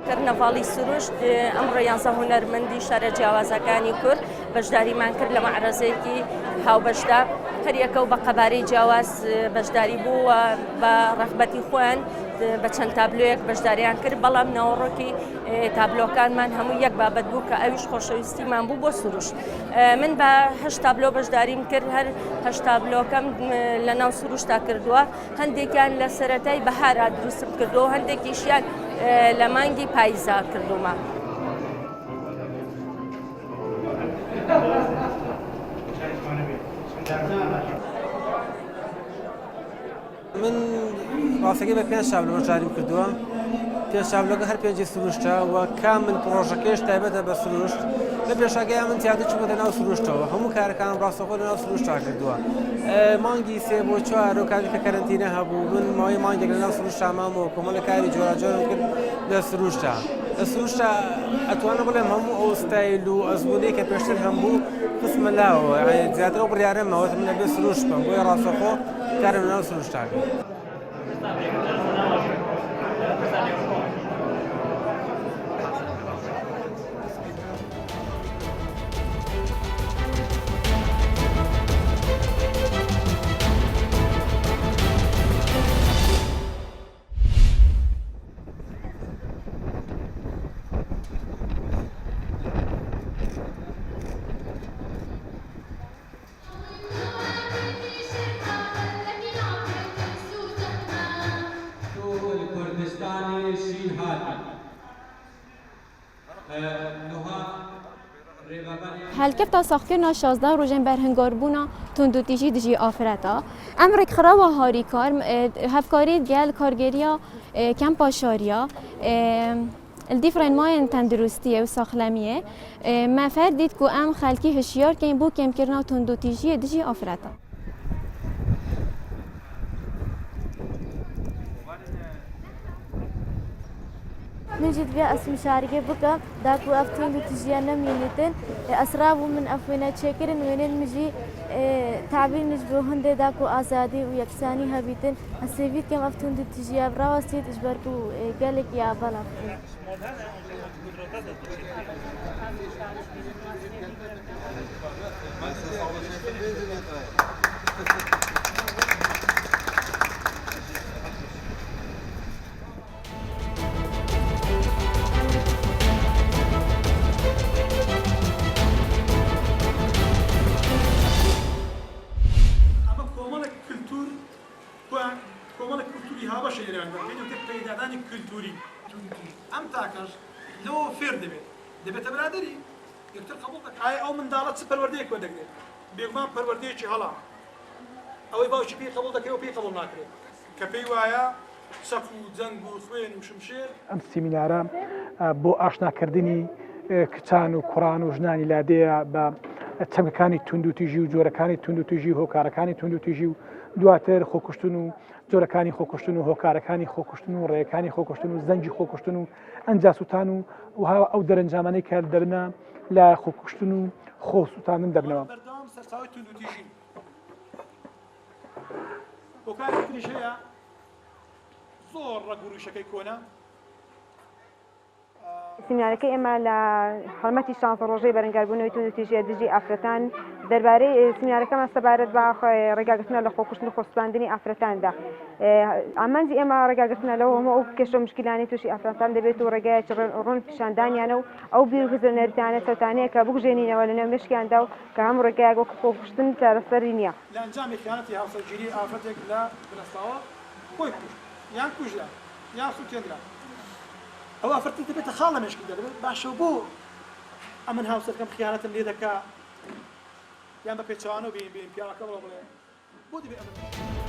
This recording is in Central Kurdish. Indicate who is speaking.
Speaker 1: کرد نەڤاڵی سروشت ئەمڕۆ 11 هونەرمەندی شارە جیاوازەکانی کورد بەشداریمان کرد لە مەعرەزێکی هاوبەشدا هەر یەکە و بە قەبارەی جیاواز بەشداری بوو بە ڕەغبەتی خۆیان بە چەند تابلۆیەک بەشداریان کرد بەڵام ناوەڕۆکی تابلۆکانمان هەموو یەک بابەت بوو کە ئەویش خۆشەویستیمان بوو بۆ سروشت من بە 8 تابلۆ بەشداریم کرد هەر 8 تابلۆکەم لە ناو سروشتا کردووە هەندێکیان لە سەرەتای بەهارا دروستم کردەوە هەندێکیشیان لە مانگی پاییزا کردومە.
Speaker 2: من ڕاستەکەی بە 5 تابلۆ بەشداریم کردووە 5 تابلۆکە هەر 5 سروشتە و کامل پرۆژەکەش تایبەتە بە سروشت لە پێشاگەیان من تیاتر چوومەتە ناو سروشتەوە هەموو کارەکانم ڕاستەخۆ لە ناو سروشتا کردووە مانگی 3 بۆ 4 و کاتێککە کەرەنتینە هەبوو من ماوەی مانگێک لە ناو سروشتا مامەوە کۆمەڵە کاری جۆراجۆرم کرد لە سروشتا لە سروشتا ئەتوانە بڵێم هەموو ئەو ستایل و ئەزمونەی کە پێشتر هەمبوو قسمە لاوە زیاتر ئەو بڕیارەمەوە من لەبێ سروشت بم بۆیە ڕاستەخۆ کارم لە ناو سروشتا کرد.
Speaker 3: هەلکەفتا ساختکردنا 16 ڕۆژên berhingarbûna tundûtîjî dijî afireta em rêkxirawa harîkar hevkarî gel kargeriya kempa şariya li dîfrên mayên tenduristiyê û saxlemiyê me fer dît ku em xelkî hişyar kêm bû kêmkirina tundûtîjiyê dijî afireta.
Speaker 4: من جيت بيا اسم شاركة بكا داكو افتون بتجيا نمينتن اسراب من افوينا تشكرن وين مجي تعبير نجبو هندي داكو ازادي ويكساني هبيتن السيفيت كم افتون بتجيا براوستيت اجبركو قالك يا بلا
Speaker 5: کۆمەڵە کولتوری هاوبەشە ئێراندا پەیدادانی کولتوری ئەم تاکەش لەوە فێر دەبێتە برادەری یەکتر قبوڵ دەکات ئایا ئەو منداڵە چ پەروەردەیەک وەردەگرێت بێگومان پەروەردەیەکی هەڵا ئەوەی باوکی پێی قبوڵ دەکەی و پێی قبوڵ ناکرێت کە پێی وایە سەف و جەنگ و خوێن و شمشێر
Speaker 6: ئەم سیمینارە بۆ ئاشناکردنی کچان و کوڕان و ژنانی لادەیە بە چەمکەکانی توندوتیژی و جۆرەکانی توندوتیژی و هۆکارەکانی توندوتیژی و دواتر خۆکوشتن و جۆرەکانی خۆکوشتن و هۆکارەکانی خۆکوشتن و ڕێیەکانی خۆکوشتن و زەنجی خۆکوشتن و ئەنجاسوتان و وها ئەو دەرەنجامانەی کە دەبنە لە خۆکوشتن و خۆسووتاندن دەبنەوە.
Speaker 5: بەردەوام سەرچاوی توندوتیژی هۆکاری تریش هەیە زۆر ڕەگوڕیشەکەی کۆنا
Speaker 7: سیمینارەکەی ئێمە لە هەڵمەتی شانزە ڕۆژەی بەرەنگاربوونەوەی توندوتیژیە دژی ئافرەتان دەربارەی سیمینارەکەمان سەبارەت بە ڕێگاگرتنە لە خۆکوشتن و خۆسوپاندنی ئافرەتاندا ئامانجی ئێمە ڕێگاگرتنە لەوە هەموو ئەو کێشە و مشکلانی تووشی ئافرەتان دەبێت و ڕێگایەکی ڕوون پیشاندانیانە و ئەو بیر و هزەرنەریتانە سەوتانەیە کە بگوژێنینەوە لە نێو مشکیاندا و کە هەموو ڕێگایەک وەکو خۆکوشتن چارەسەری نییە.
Speaker 5: لە ئەنجامی خیانەتی هاوسەرگیری ئافرەتێک لە بنەستاوە خۆی کوشت یان کوژرا یان سووتێنرا ئەو ئافرەتی دەبێتە خاڵ لە مێشکی دەبێت باشە بۆ ئەمن هاوسەرەکەم خیانەتم لێ دەکا یان بە پێچەوانە و بین پیاوەکە بڵێ بۆ دەبێت ئەمە